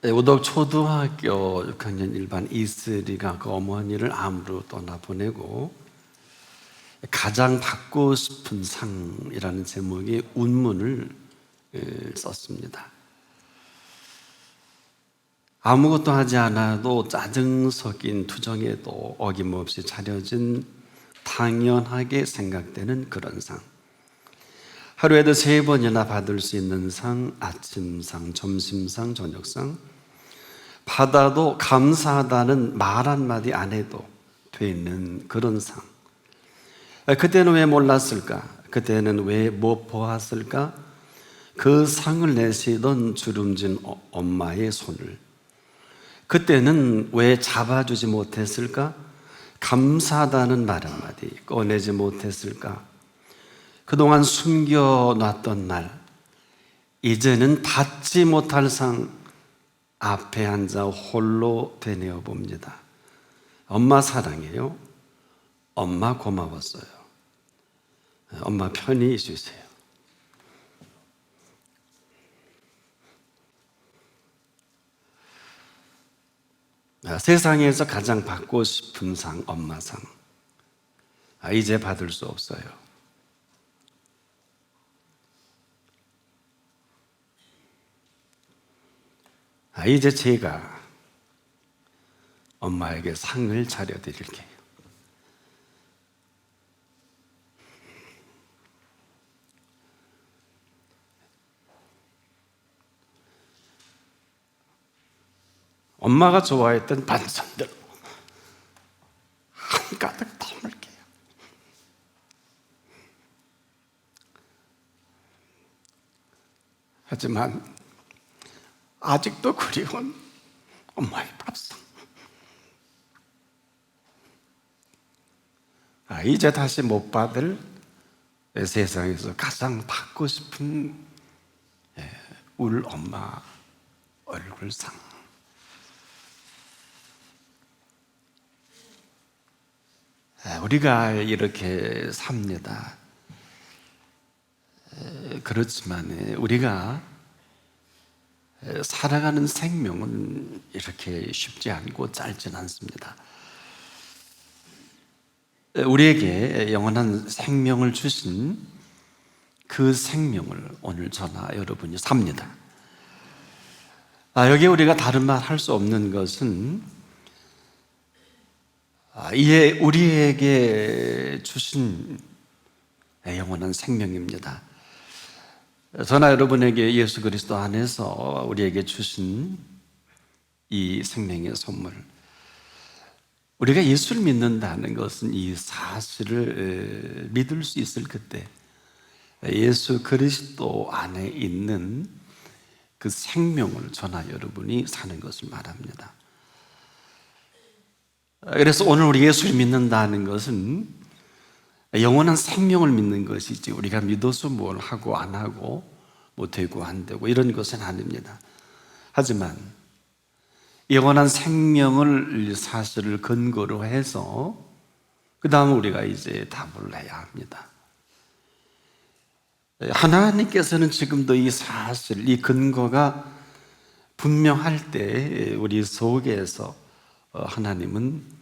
우덕 초등학교 6학년 일반 이슬이가 그 어머니를 암으로 떠나보내고 가장 받고 싶은 상이라는 제목의 운문을 썼습니다. 아무것도 하지 않아도 짜증 섞인 투정에도 어김없이 차려진 당연하게 생각되는 그런 상. 하루에도 3번이나 받을 수 있는 상, 아침상, 점심상, 저녁상. 받아도 감사하다는 말 한마디 안 해도 되는 그런 상. 그때는 왜 몰랐을까? 그때는 왜 못 보았을까? 그 상을 내시던 주름진 엄마의 손을 그때는 왜 잡아주지 못했을까? 감사하다는 말 한마디 꺼내지 못했을까? 그동안 숨겨놨던 날, 이제는 받지 못할 상 앞에 앉아 홀로 되뇌어 봅니다. 엄마 사랑해요. 엄마 고마웠어요. 엄마 편히 있으세요. 세상에서 가장 받고 싶은 상, 엄마상. 이제 받을 수 없어요. 이제 제가 엄마에게 상을 차려드릴게요. 엄마가 좋아했던 반찬들 한가득 담을게요. 하지만 아직도 그리운 엄마의 밥상. 이제 다시 못 받을 세상에서 가장 받고 싶은 울 엄마 얼굴상. 우리가 이렇게 삽니다. 그렇지만 우리가 살아가는 생명은 이렇게 쉽지 않고 짧진 않습니다. 우리에게 영원한 생명을 주신 그 생명을 오늘 저나 여러분이 삽니다. 여기에 우리가 다른 말 할 수 없는 것은 이에 우리에게 주신 영원한 생명입니다. 저나 여러분에게 예수 그리스도 안에서 우리에게 주신 이 생명의 선물, 우리가 예수를 믿는다는 것은 이 사실을 믿을 수 있을 그때 예수 그리스도 안에 있는 그 생명을 저나 여러분이 사는 것을 말합니다. 그래서 오늘 우리 예수를 믿는다는 것은 영원한 생명을 믿는 것이지 우리가 믿어서 뭘 하고 안 하고 뭐 되고 안 되고 이런 것은 아닙니다. 하지만 영원한 생명을 사실을 근거로 해서 그 다음 우리가 이제 답을 내야 합니다. 하나님께서는 지금도 이 사실, 이 근거가 분명할 때 우리 속에서 하나님은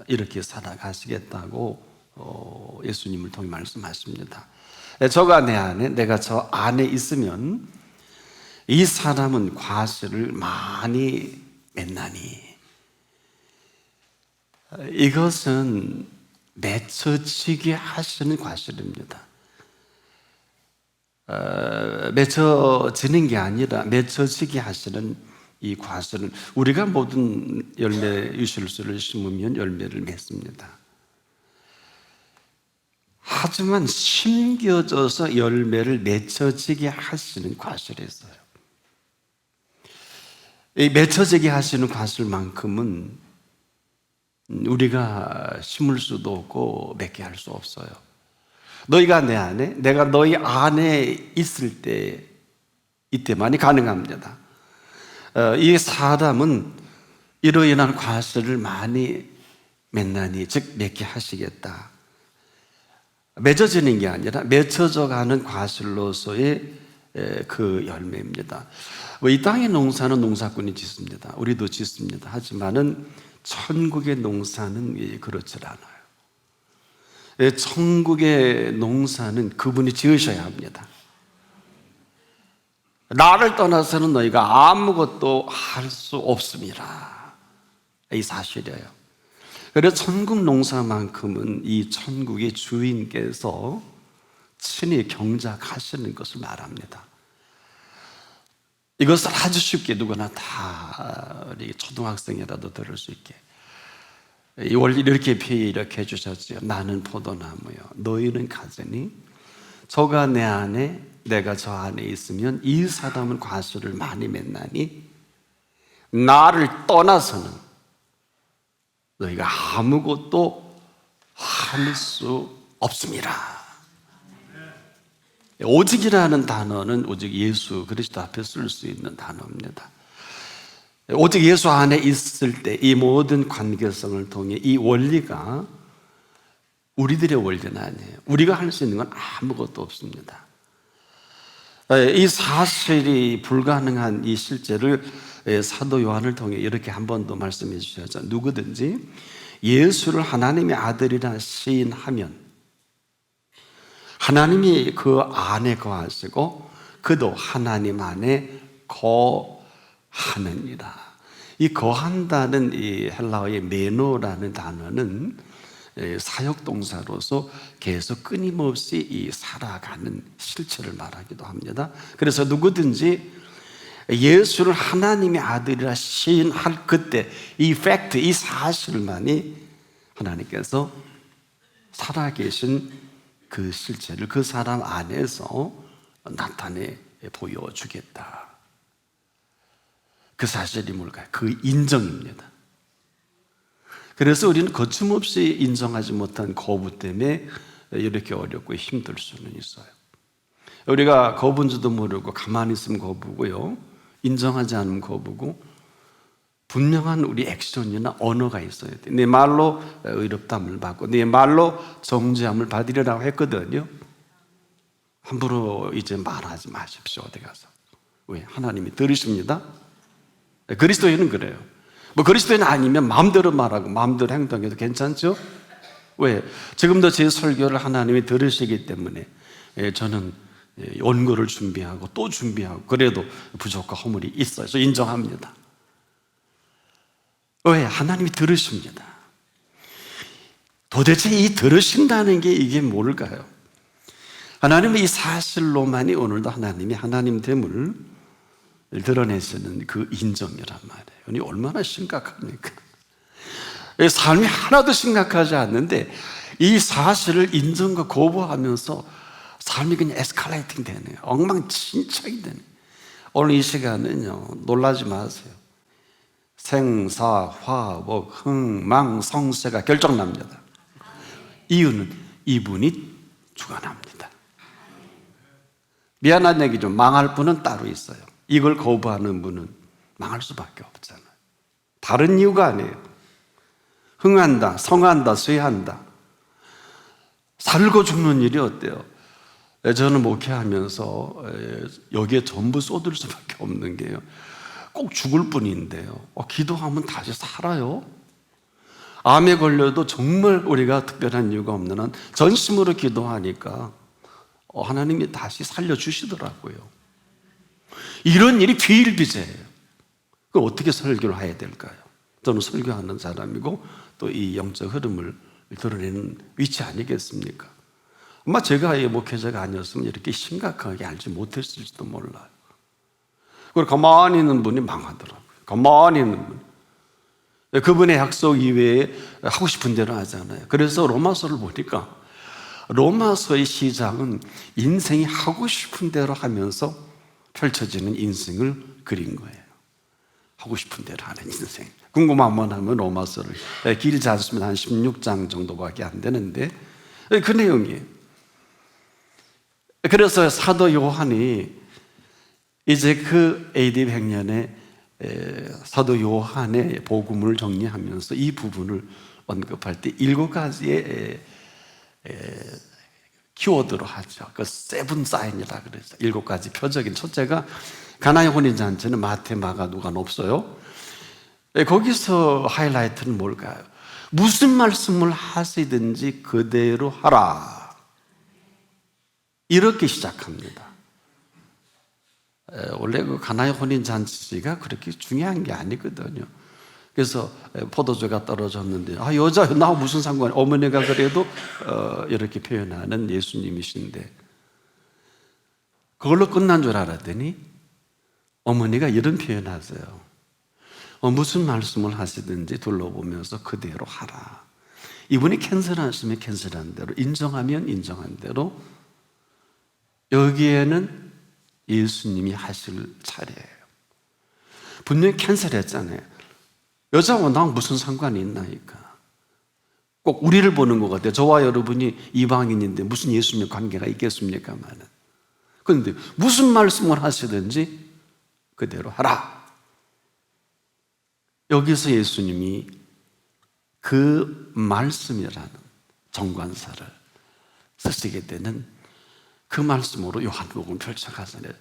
이렇게 살아가시겠다고 예수님을 통해 말씀하십니다. 저가 내 안에, 내가 저 안에 있으면 이 사람은 과실을 많이 맺나니. 이것은 맺혀지게 하시는 과실입니다. 맺혀지는 게 아니라 맺혀지게 하시는 이 과실은, 우리가 모든 열매 유실수를 심으면 열매를 맺습니다. 하지만 심겨져서 열매를 맺혀지게 하시는 과실이 있어요. 이 맺혀지게 하시는 과실만큼은 우리가 심을 수도 없고 맺게 할 수 없어요. 너희가 내 안에, 내가 너희 안에 있을 때, 이때만이 가능합니다. 이 사람은 이로 인한 과실을 많이 맺나니, 즉 맺게 하시겠다. 맺어지는 게 아니라 맺혀져 가는 과실로서의 그 열매입니다. 이 땅의 농사는 농사꾼이 짓습니다. 우리도 짓습니다. 하지만은 천국의 농사는 그렇지 않아요. 천국의 농사는 그분이 지으셔야 합니다. 나를 떠나서는 너희가 아무것도 할 수 없습니다. 이 사실이에요. 그래서 천국 농사만큼은 이 천국의 주인께서 친히 경작하시는 것을 말합니다. 이것을 아주 쉽게 누구나 다 우리 초등학생이라도 들을 수 있게 이 원리 이렇게 이렇게 해주셨지요. 나는 포도나무요 너희는 가지니 저가 내 안에 내가 저 안에 있으면 이 사람은 과실을 많이 맺나니 나를 떠나서는 너희가 아무것도 할 수 없습니다. 오직이라는 단어는 오직 예수 그리스도 앞에 쓸 수 있는 단어입니다. 오직 예수 안에 있을 때 이 모든 관계성을 통해 이 원리가 우리들의 원리는 아니에요. 우리가 할 수 있는 건 아무것도 없습니다. 이 사실이 불가능한 이 실제를 사도 요한을 통해 이렇게 한 번 더 말씀해 주셨죠. 누구든지 예수를 하나님의 아들이라 시인하면 하나님이 그 안에 거하시고 그도 하나님 안에 거하느니라. 이 거한다는 이 헬라어의 메노라는 단어는 사역동사로서 계속 끊임없이 이 살아가는 실체를 말하기도 합니다. 그래서 누구든지 예수를 하나님의 아들이라 시인할 그때 이 팩트, 이 사실만이 하나님께서 살아계신 그 실체를 그 사람 안에서 나타내 보여주겠다. 그 사실이 뭘까요? 그 인정입니다. 그래서 우리는 거침없이 인정하지 못한 거부 때문에 이렇게 어렵고 힘들 수는 있어요. 우리가 거부인지도 모르고 가만히 있으면 거부고요, 인정하지 않으면 거부고, 분명한 우리 액션이나 언어가 있어야 돼. 내 말로 의롭다함을 받고 내 말로 정죄함을 받으리라고 했거든요. 함부로 이제 말하지 마십시오. 어디 가서. 왜? 하나님이 들으십니다. 그리스도인은 그래요. 뭐 그리스도인 아니면 마음대로 말하고 마음대로 행동해도 괜찮죠? 왜? 지금도 제 설교를 하나님이 들으시기 때문에 저는 원고를 준비하고 또 준비하고 그래도 부족과 허물이 있어요. 그래서 인정합니다. 왜? 하나님이 들으십니다. 도대체 이 들으신다는 게 이게 뭘까요? 하나님의 이 사실로만이 오늘도 하나님이 하나님됨을 드러내시는 그 인정이란 말이에요. 이게 얼마나 심각합니까? 삶이 하나도 심각하지 않는데 이 사실을 인정과 거부하면서 삶이 그냥 에스컬레이팅 되네요. 엉망진창이 되네요. 오늘 이 시간은요, 놀라지 마세요. 생사, 화복, 흥망성쇠가 결정납니다. 이유는 이분이 주관합니다. 미안한 얘기죠. 망할 분은 따로 있어요. 이걸 거부하는 분은 망할 수밖에 없잖아요. 다른 이유가 아니에요. 흥한다, 성한다, 쇠한다. 살고 죽는 일이 어때요? 저는 목회하면서 여기에 전부 쏟을 수밖에 없는 게요, 꼭 죽을 뿐인데요, 기도하면 다시 살아요. 암에 걸려도 정말 우리가 특별한 이유가 없는 한 전심으로 기도하니까 하나님이 다시 살려주시더라고요. 이런 일이 비일비재해요. 그걸 어떻게 설교를 해야 될까요? 저는 설교하는 사람이고 또 이 영적 흐름을 드러내는 위치 아니겠습니까? 아마 제가 이 목회자가 아니었으면 이렇게 심각하게 알지 못했을지도 몰라요. 그리고 가만히 있는 분이 망하더라고요. 가만히 있는 분. 그분의 약속 이외에 하고 싶은 대로 하잖아요. 그래서 로마서를 보니까 로마서의 시작은 인생이 하고 싶은 대로 하면서 펼쳐지는 인생을 그린 거예요. 하고 싶은 대로 하는 인생. 궁금하면 하면 로마서를, 길지 않습니다. 한 16장 정도밖에 안 되는데 그 내용이에요. 그래서 사도 요한이 이제 그 AD 100년에 사도 요한의 복음을 정리하면서 이 부분을 언급할 때 7가지의 키워드로 하죠. 그 세븐 사인이라 그래서 7가지 표적인 첫째가 가나의 혼인잔치는 마태, 마가, 누가는 없어요. 거기서 하이라이트는 뭘까요? 무슨 말씀을 하시든지 그대로 하라. 이렇게 시작합니다. 원래 그 가나의 혼인잔치가 그렇게 중요한 게 아니거든요. 그래서 포도주가 떨어졌는데 여자 나하고 무슨 상관이, 어머니가 그래도 이렇게 표현하는 예수님이신데 그걸로 끝난 줄 알았더니 어머니가 이런 표현하세요. 무슨 말씀을 하시든지 둘러보면서 그대로 하라. 이분이 캔슬하시면 캔슬한 대로, 인정하면 인정한 대로, 여기에는 예수님이 하실 차례예요. 분명히 캔슬했잖아요. 여자와 나랑 무슨 상관이 있나니까. 꼭 우리를 보는 것 같아요. 저와 여러분이 이방인인데 무슨 예수님의 관계가 있겠습니까만은. 그런데 무슨 말씀을 하시든지 그대로 하라. 여기서 예수님이 그 말씀이라는 정관사를 쓰시게 되는 그 말씀으로 요한복음을 펼쳐가잖아요.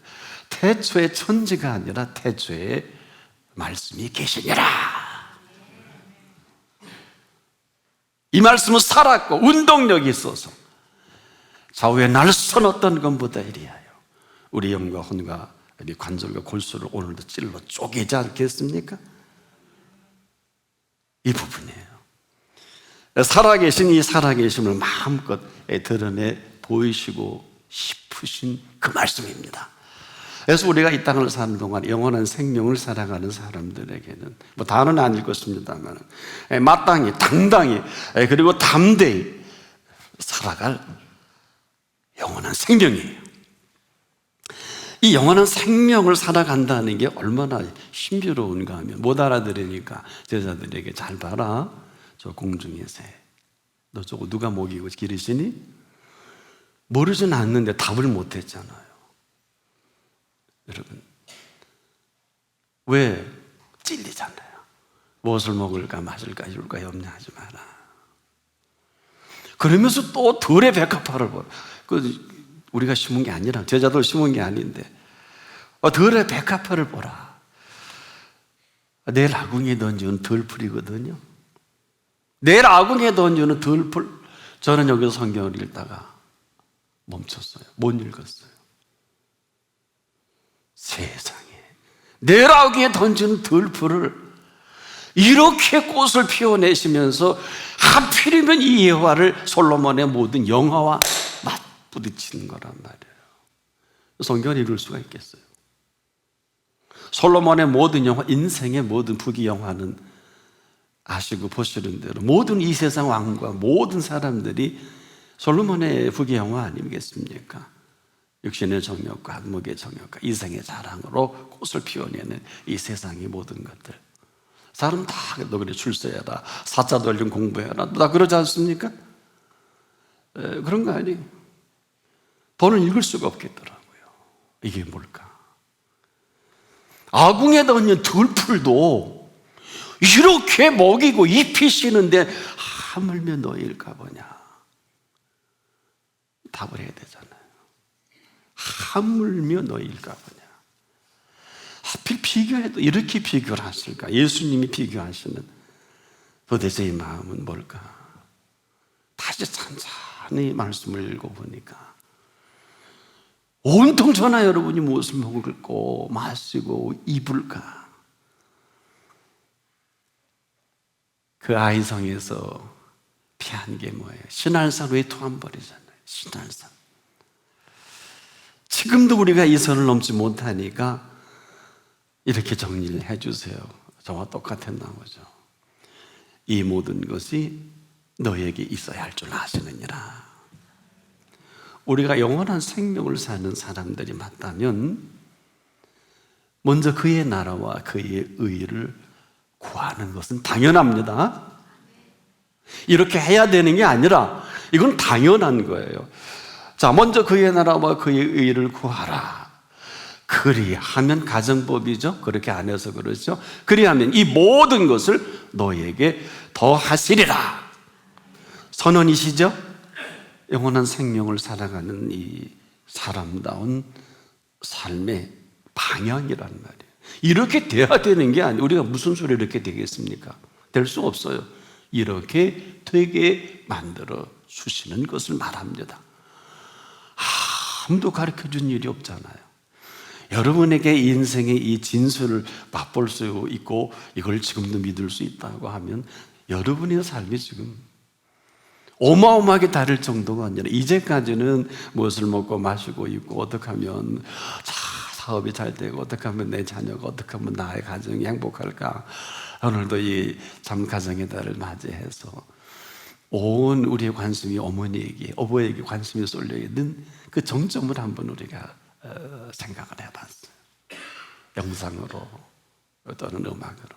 태초에 천지가 아니라 태초에 말씀이 계시니라. 이 말씀은 살았고 운동력이 있어서 좌우에 날선 어떤 것보다 이리하여 우리 영과 혼과 관절과 골수를 오늘도 찔러 쪼개지 않겠습니까? 이 부분이에요. 살아계신 이 살아계심을 마음껏 드러내 보이시고 싶으신 그 말씀입니다. 그래서 우리가 이 땅을 사는 동안 영원한 생명을 살아가는 사람들에게는 다는 안 읽었습니다만 마땅히 당당히 그리고 담대히 살아갈 영원한 생명이에요. 이 영원한 생명을 살아간다는 게 얼마나 신비로운가 하면 못 알아들으니까 제자들에게 잘 봐라. 저 공중의 새. 너 저거 누가 먹이고 기르시니? 모르진 않는데 답을 못했잖아요. 여러분, 왜 찔리잖아요. 무엇을 먹을까 마실까 이럴까 염려하지 마라. 그러면서 또 들의 백합화를 보라. 우리가 심은 게 아니라 제자들 심은 게 아닌데 들의 백합화를 보라. 내일 아궁이에 던지는 들풀이거든요. 내일 아궁이에 던지는 들풀. 저는 여기서 성경을 읽다가 멈췄어요. 못 읽었어요. 세상에 내일 아궁이에 던지는 들풀을 이렇게 꽃을 피워내시면서 하필이면 이 예화를 솔로몬의 모든 영화와 부딪히는 거란 말이에요. 성경을 읽을 수가 있겠어요? 솔로몬의 모든 영화, 인생의 모든 부귀 영화는 아시고 보시는 대로 모든 이 세상 왕과 모든 사람들이 솔로몬의 부귀 영화 아니겠습니까? 육신의 정욕과 안목의 정욕과 이생의 자랑으로 꽃을 피워내는 이 세상의 모든 것들. 사람 다 너 그래 출세해라, 사자 돌림 공부해라, 다 그러지 않습니까? 그런 거 아니에요. 돈을 읽을 수가 없겠더라고요. 이게 뭘까? 아궁에 던진 들풀도 이렇게 먹이고 입히시는데 하물며 너일까 보냐? 답을 해야 되잖아요. 하물며 너일까 보냐? 하필 비교해도 이렇게 비교를 하실까? 예수님이 비교하시는 도대체 이 마음은 뭘까? 다시 찬찬히 말씀을 읽어보니까 온통 저나 여러분이 무엇을 먹을고 마시고 입을까? 그 아이성에서 피한 게 뭐예요? 신할산 외투한벌이잖아요. 신할산. 지금도 우리가 이 선을 넘지 못하니까 이렇게 정리를 해주세요. 저와 똑같은 나머죠. 이 모든 것이 너에게 있어야 할 줄 아시느니라. 우리가 영원한 생명을 사는 사람들이 맞다면 먼저 그의 나라와 그의 의를 구하는 것은 당연합니다. 이렇게 해야 되는 게 아니라 이건 당연한 거예요. 자, 먼저 그의 나라와 그의 의를 구하라. 그리하면 가정법이죠. 그렇게 안 해서 그렇죠. 그리하면 이 모든 것을 너에게 더하시리라. 선언이시죠? 영원한 생명을 살아가는 이 사람다운 삶의 방향이란 말이에요. 이렇게 돼야 되는 게 아니에요. 우리가 무슨 소리 이렇게 되겠습니까? 될 수 없어요. 이렇게 되게 만들어 주시는 것을 말합니다. 아무도 가르쳐 준 일이 없잖아요. 여러분에게 인생의 이 진술을 맛볼 수 있고 이걸 지금도 믿을 수 있다고 하면 여러분의 삶이 지금 어마어마하게 다를 정도가 아니라 이제까지는 무엇을 먹고 마시고 있고 어떻게 하면 사업이 잘 되고 어떻게 하면 내 자녀가 어떻게 하면 나의 가정이 행복할까, 오늘도 이 참 가정의 달을 맞이해서 온 우리의 관심이 어머니에게 어버이에게 관심이 쏠려 있는 그 정점을 한번 우리가 생각을 해봤어요. 영상으로 또는 음악으로.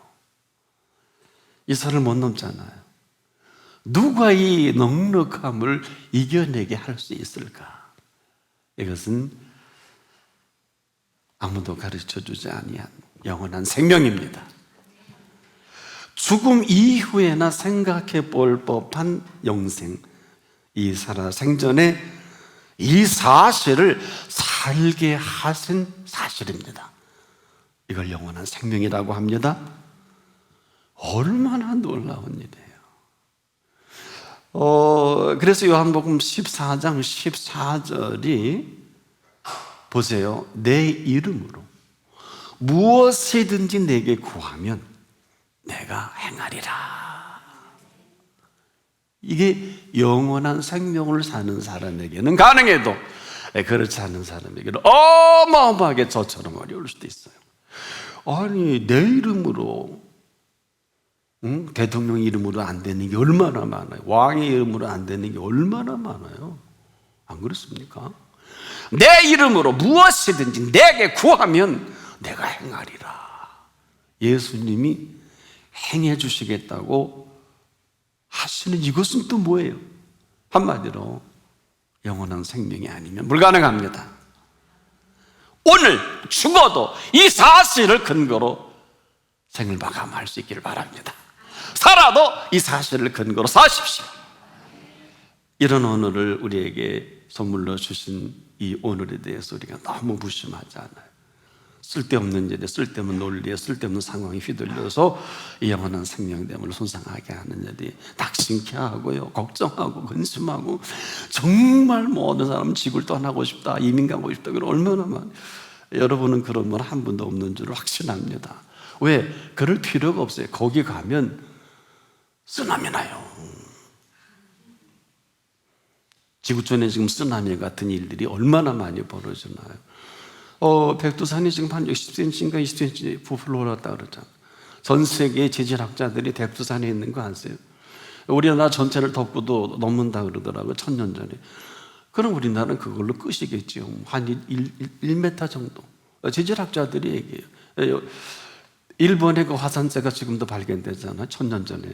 이 선을 못 넘잖아요. 누가 이 넉넉함을 이겨내게 할 수 있을까? 이것은 아무도 가르쳐주지 아니한 영원한 생명입니다. 죽음 이후에나 생각해 볼 법한 영생, 이 생전에 이 사실을 살게 하신 사실입니다. 이걸 영원한 생명이라고 합니다. 얼마나 놀라운 일이에요. 그래서 요한복음 14장 14절이 보세요. 내 이름으로 무엇이든지 내게 구하면 내가 행하리라. 이게 영원한 생명을 사는 사람에게는 가능해도 그렇지 않은 사람에게는 어마어마하게 저처럼 어려울 수도 있어요. 아니 내 이름으로 대통령 이름으로 안 되는 게 얼마나 많아요. 왕의 이름으로 안 되는 게 얼마나 많아요. 안 그렇습니까? 내 이름으로 무엇이든지 내게 구하면 내가 행하리라. 예수님이 행해 주시겠다고 하시는 이것은 또 뭐예요? 한마디로 영원한 생명이 아니면 불가능합니다. 오늘 죽어도 이 사실을 근거로 생을 마감할 수 있기를 바랍니다. 살아도 이 사실을 근거로 사십시오. 이런 오늘을 우리에게 선물로 주신 이 오늘에 대해서 우리가 너무 무심하지 않아요. 쓸데없는 일에, 쓸데없는 논리에, 쓸데없는 상황에 휘둘려서 이 영원한 생명됨을 손상하게 하는 일이 낙심케 하고요, 걱정하고 근심하고, 정말 모든 사람은 집을 떠나고 싶다, 이민 가고 싶다, 그런 얼마나 많아요. 여러분은 그런 분 한 분도 없는 줄 확신합니다. 왜? 그럴 필요가 없어요. 거기 가면 쓰나미 나요. 지구촌에 지금 쓰나미 같은 일들이 얼마나 많이 벌어지나요? 백두산이 지금 한 10cm인가 20cm 부풀어 올랐다 그러잖아요. 전 세계의 지질학자들이 백두산에 있는 거 아세요? 우리나라 전체를 덮고도 넘는다 그러더라고요. 1000년 전에. 그럼 우리나라는 그걸로 끝이겠죠. 한 1m 정도. 지질학자들이 얘기해요. 일본의 그 화산재가 지금도 발견되잖아요. 1000년 전에.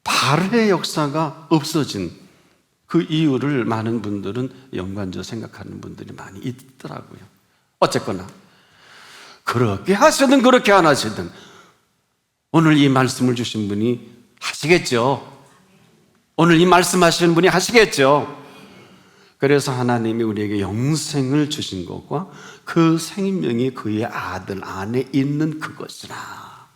발해의 역사가 없어진 그 이유를 많은 분들은 연관적으로 생각하는 분들이 많이 있더라고요. 어쨌거나 그렇게 하시든 그렇게 안 하시든 오늘 이 말씀을 주신 분이 하시겠죠. 오늘 이 말씀하시는 분이 하시겠죠. 그래서 하나님이 우리에게 영생을 주신 것과 그 생명이 그의 아들 안에 있는 그것이라.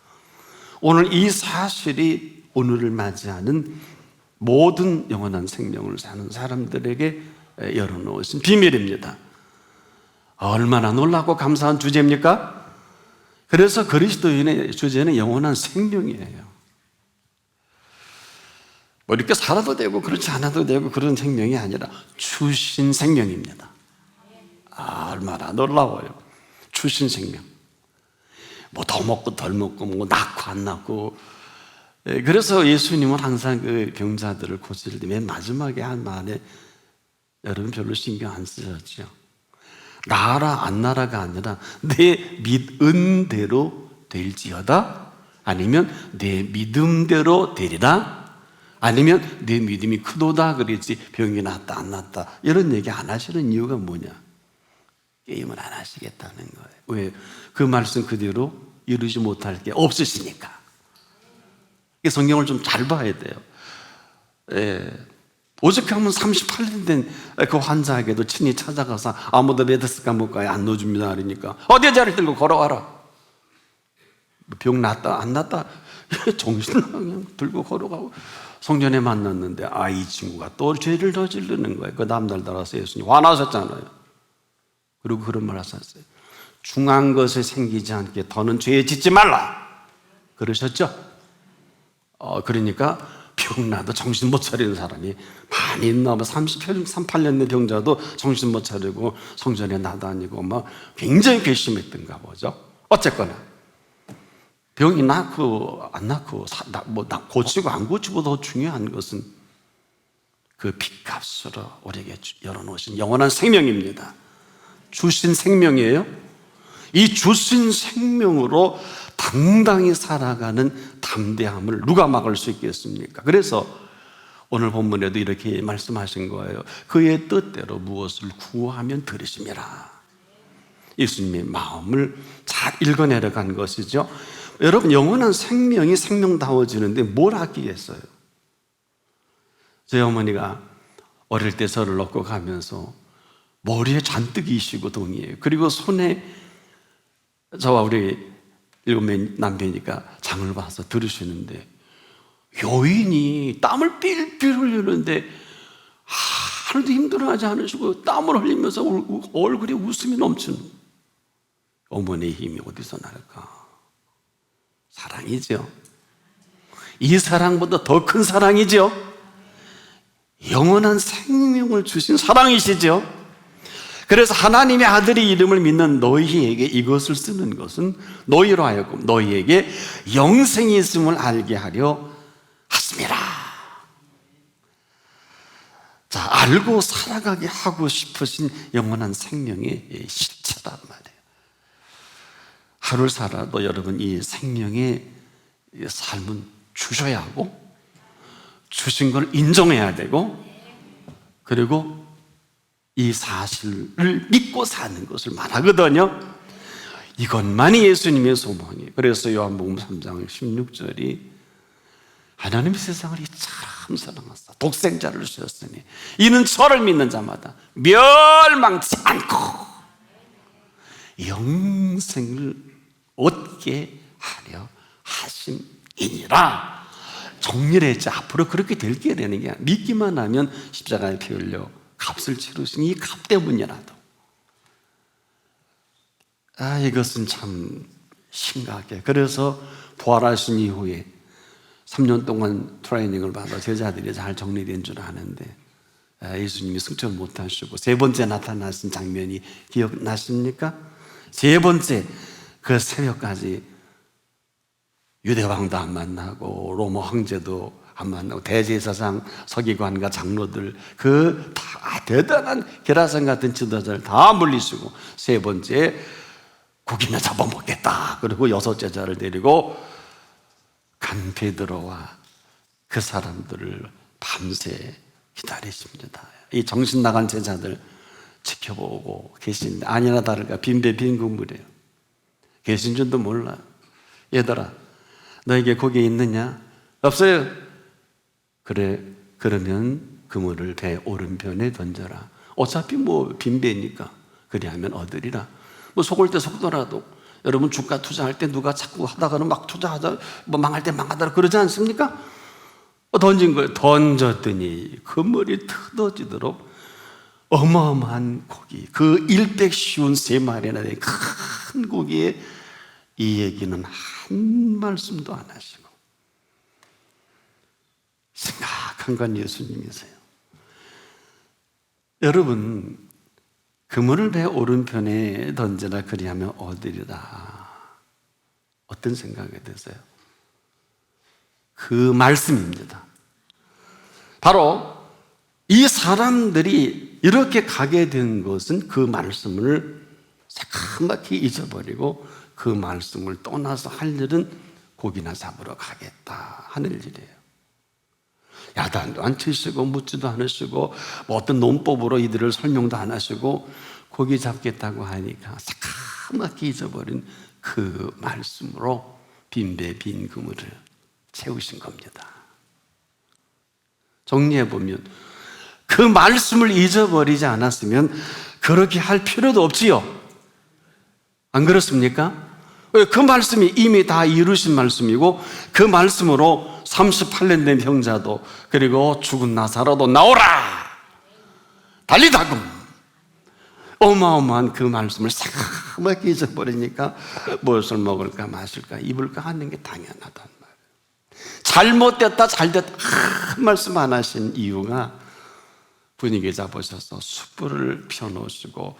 오늘 이 사실이 오늘을 맞이하는 모든 영원한 생명을 사는 사람들에게 열어놓으신 비밀입니다. 얼마나 놀랍고 감사한 주제입니까? 그래서 그리스도인의 주제는 영원한 생명이에요. 뭐 이렇게 살아도 되고 그렇지 않아도 되고 그런 생명이 아니라 주신 생명입니다. 얼마나 놀라워요. 주신 생명. 뭐 더 먹고 덜 먹고 뭐 낳고 안 낳고. 그래서 예수님은 항상 그 병자들을 고칠 때 맨 마지막에 한 말에 여러분 별로 신경 안 쓰셨죠? 나라 안 나라가 아니라 내 믿은 대로 될지어다, 아니면 내 믿음대로 되리라, 아니면 내 믿음이 크도다 그랬지 병이 낫다 안 낫다 이런 얘기 안 하시는 이유가 뭐냐? 게임을 안 하시겠다는 거예요. 왜? 그 말씀 그대로 이루지 못할 게 없으시니까. 성경을 좀 잘 봐야 돼요. 예. 오죽하면 38년 된 그 환자에게도 친히 찾아가서 아무도 메드스 감옥가에 안 넣어줍니다 그러니까 어디 자리를 들고 걸어와라. 병 낫다 안 낫다 정신을 그냥 들고 걸어가고 성전에 만났는데 이 친구가 또 죄를 저지르는 거예요. 그 다음날 따라서 예수님 화나셨잖아요. 그리고 그런 말 하셨어요. 중한 것에 생기지 않게 더는 죄에 짓지 말라 그러셨죠. 그러니까 병나도 정신 못 차리는 사람이 많이 있나 봐. 38년 된 병자도 정신 못 차리고 성전에 나다니고 막 굉장히 괘씸했던가 보죠. 어쨌거나 병이 낫고 안 낫고 고치고 안 고치고 더 중요한 것은 그 핏값으로 우리에게 열어놓으신 영원한 생명입니다. 주신 생명이에요. 이 주신 생명으로 당당히 살아가는 담대함을 누가 막을 수 있겠습니까? 그래서 오늘 본문에도 이렇게 말씀하신 거예요. 그의 뜻대로 무엇을 구하면 들으심이라. 예수님의 마음을 잘 읽어내려간 것이죠. 여러분, 영원한 생명이 생명다워지는데 뭘 아끼겠어요? 저희 어머니가 어릴 때 저를 넣고 가면서 머리에 잔뜩 이시고 동이에요. 그리고 손에 저와 우리 7명 남편이니까 장을 봐서 들으시는데 여인이 땀을 삘삘 흘리는데 하나도 힘들어하지 않으시고 땀을 흘리면서 얼굴에 웃음이 넘치는 어머니의 힘이 어디서 날까? 사랑이죠. 이 사랑보다 더 큰 사랑이죠. 영원한 생명을 주신 사랑이시죠. 그래서 하나님의 아들의 이름을 믿는 너희에게 이것을 쓰는 것은 너희로 하여금 너희에게 영생이 있음을 알게 하려 하심이라. 자, 알고 살아가게 하고 싶으신 영원한 생명의 실체란 말이에요. 하루를 살아도 여러분 이 생명의 삶은 주셔야 하고 주신 걸 인정해야 되고 그리고 이 사실을 믿고 사는 것을 말하거든요. 이것만이 예수님의 소망이에요. 그래서 요한복음 3장 16절이 하나님이 세상을 이처럼 사랑하사 독생자를 주셨으니 이는 저를 믿는 자마다 멸망치 않고 영생을 얻게 하려 하심이니라. 정리를 했지 앞으로 그렇게 될 게 되는 게 믿기만 하면 십자가에 피 흘려 값을 치르신 이 값 때문이라도 이것은 참 심각해. 그래서 부활하신 이후에 3년 동안 트레이닝을 받아 제자들이 잘 정리된 줄 아는데 예수님이 승천 못하시고 세 번째 나타나신 장면이 기억나십니까? 세 번째 그 새벽까지 유대왕도 안 만나고 로마 황제도 안 만나고 대제사장 서기관과 장로들 그 다 대단한 게라선 같은 지도자를 다 물리치고 세 번째 고기나 잡아먹겠다. 그리고 여섯 제자를 데리고 간 베드로와 그 사람들을 밤새 기다리십니다. 이 정신 나간 제자들 지켜보고 계신데 아니나 다를까 빈배 빈 국물이에요. 계신 줄도 몰라요. 얘들아 너에게 고기 있느냐? 없어요. 그래 그러면 그물을 배 오른편에 던져라. 어차피 뭐 빈배니까 그리하면 얻으리라. 뭐 속을 때 속더라도 여러분 주가 투자할 때 누가 자꾸 하다가는 막 투자하다 뭐 망할 때 망하더라 그러지 않습니까? 던진 거예요. 던졌더니 그물이 뜯어지도록 어마어마한 고기, 그 150마리나 된 큰 고기에 이 얘기는 한 말씀도 안 하시고 심각한 건 예수님이세요. 여러분 그물을 배 오른편에 던져라 그리하면 얻으리라. 어떤 생각이 드세요? 그 말씀입니다. 바로 이 사람들이 이렇게 가게 된 것은 그 말씀을 새카맣게 잊어버리고 그 말씀을 떠나서 할 일은 고기나 잡으러 가겠다 하는 일이에요. 야단도 안 치시고 묻지도 않으시고 뭐 어떤 논법으로 이들을 설명도 안 하시고 고기 잡겠다고 하니까 새카맣게 잊어버린 그 말씀으로 빈배 빈 그물을 채우신 겁니다. 정리해보면 그 말씀을 잊어버리지 않았으면 그렇게 할 필요도 없지요. 안 그렇습니까? 그 말씀이 이미 다 이루신 말씀이고 그 말씀으로 38년 된 형자도 그리고 죽은 나사로도 나오라 달리다금 어마어마한 그 말씀을 새까맣게 잊어버리니까 무엇을 먹을까 마실까 입을까 하는 게 당연하단 말이에요. 잘못됐다 잘됐다 한 말씀 안 하신 이유가 분위기 잡으셔서 숯불을 펴놓으시고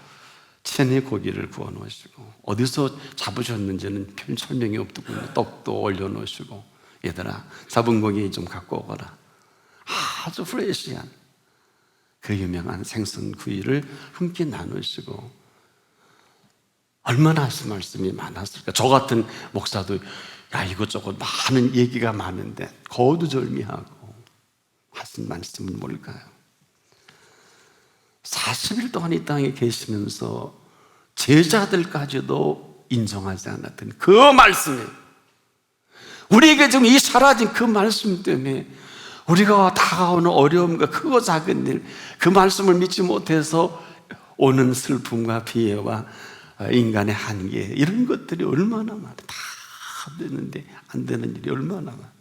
체내 고기를 구워 놓으시고 어디서 잡으셨는지는 별 설명이 없더군요. 떡도 올려놓으시고 얘들아 잡은 고기 좀 갖고 오거라. 아주 프레시한 그 유명한 생선구이를 함께 나누시고 얼마나 하신 말씀이 많았을까. 저 같은 목사도 야 이것저것 많은 얘기가 많은데 거두절미하고 하신 말씀은 뭘까요? 40일 동안 이 땅에 계시면서 제자들까지도 인정하지 않았던 그 말씀이 우리에게 지금 이 사라진 그 말씀 때문에 우리가 다가오는 어려움과 크고 작은 일, 그 말씀을 믿지 못해서 오는 슬픔과 비애와 인간의 한계 이런 것들이 얼마나 많아. 다 되는데 안 되는 일이 얼마나 많아.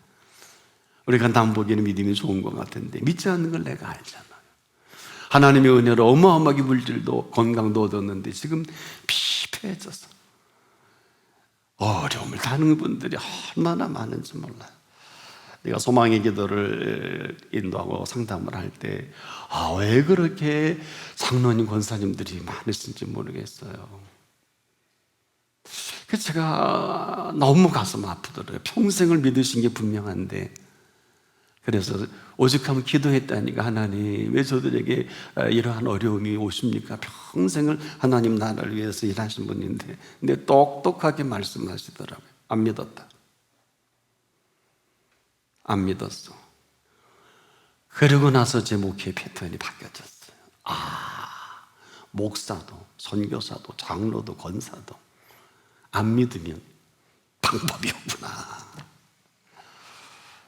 우리가 남 보기에는 믿음이 좋은 것 같은데 믿지 않는 걸 내가 알잖아. 하나님의 은혜로 어마어마하게 물질도 건강도 얻었는데 지금 피폐해져서 어려움을 타는 분들이 얼마나 많은지 몰라요. 내가 소망의 기도를 인도하고 상담을 할 때 왜 그렇게 장로님 권사님들이 많으신지 모르겠어요. 그래서 제가 너무 가슴 아프더라고요. 평생을 믿으신 게 분명한데 그래서 오직하면 기도했다니까 하나님 왜 저들에게 이러한 어려움이 오십니까? 평생을 하나님 나라를 위해서 일하신 분인데 근데 똑똑하게 말씀하시더라고요. 안 믿었다. 안 믿었어. 그러고 나서 제 목회 패턴이 바뀌어졌어요. 목사도 선교사도 장로도 권사도 안 믿으면 방법이 없구나.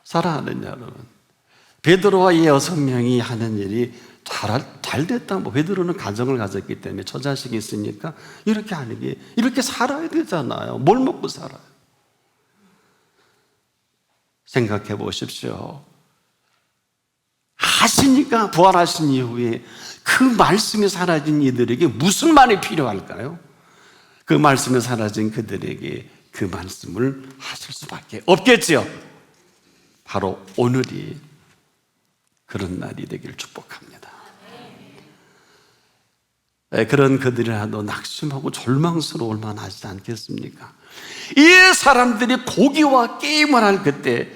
사랑하는 여러분, 베드로와 이 6명이 하는 일이 잘 됐다. 베드로는 가정을 가졌기 때문에 처자식이 있으니까 이렇게 하는 게 이렇게 살아야 되잖아요. 뭘 먹고 살아요? 생각해 보십시오. 하시니까 부활하신 이후에 그 말씀이 사라진 이들에게 무슨 말이 필요할까요? 그 말씀이 사라진 그들에게 그 말씀을 하실 수밖에 없겠지요. 바로 오늘이 그런 날이 되기를 축복합니다. 그런 그들이라도 낙심하고 절망스러울 만하지 않겠습니까? 이 사람들이 고기와 게임을 할 그때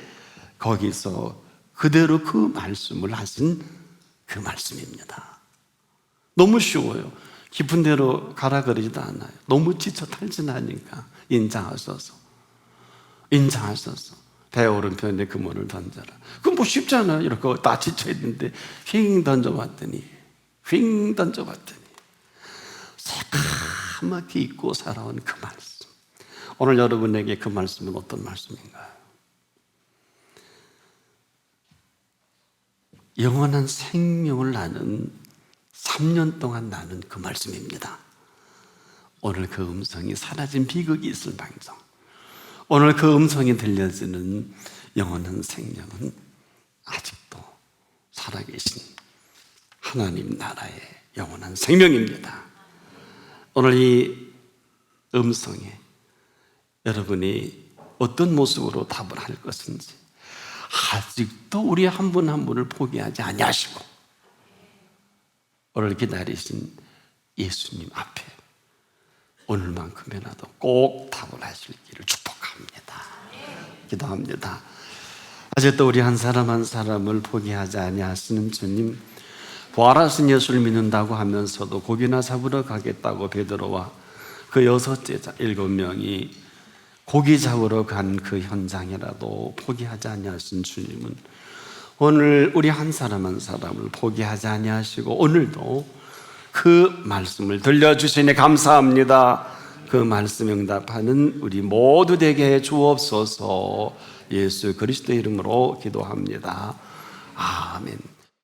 거기서 그대로 그 말씀을 하신 그 말씀입니다. 너무 쉬워요. 깊은 데로 가라 그러지도 않아요. 너무 지쳐 탈진하니까 인자하소서 배 오른편에 그물을 던져라. 그건 뭐 쉽잖아요. 이렇게 다 지쳐있는데 휙 던져봤더니 새까맣게 잊고 살아온 그 말씀. 오늘 여러분에게 그 말씀은 어떤 말씀인가요? 영원한 생명을 나는 3년 동안 나는 그 말씀입니다. 오늘 그 음성이 사라진 비극이 있을 방정 오늘 그 음성이 들려지는 영원한 생명은 아직도 살아계신 하나님 나라의 영원한 생명입니다. 오늘 이 음성에 여러분이 어떤 모습으로 답을 할 것인지 아직도 우리 한 분 한 분을 포기하지 아니하시고 오늘 기다리신 예수님 앞에 오늘만큼이라도 꼭 답을 하실 길을 축복합니다. 기도합니다. 아직도 우리 한 사람 한 사람을 포기하지 아니하시는 주님, 부활하신 예수를 믿는다고 하면서도 고기나 잡으러 가겠다고 베드로와 그 6제자 7명이 고기 잡으러 간 그 현장이라도 포기하지 아니하신 주님은 오늘 우리 한 사람 한 사람을 포기하지 아니하시고 오늘도 그 말씀을 들려주시니 감사합니다. 그 말씀 응답하는 우리 모두 되게 해 주옵소서. 예수 그리스도의 이름으로 기도합니다. 아멘.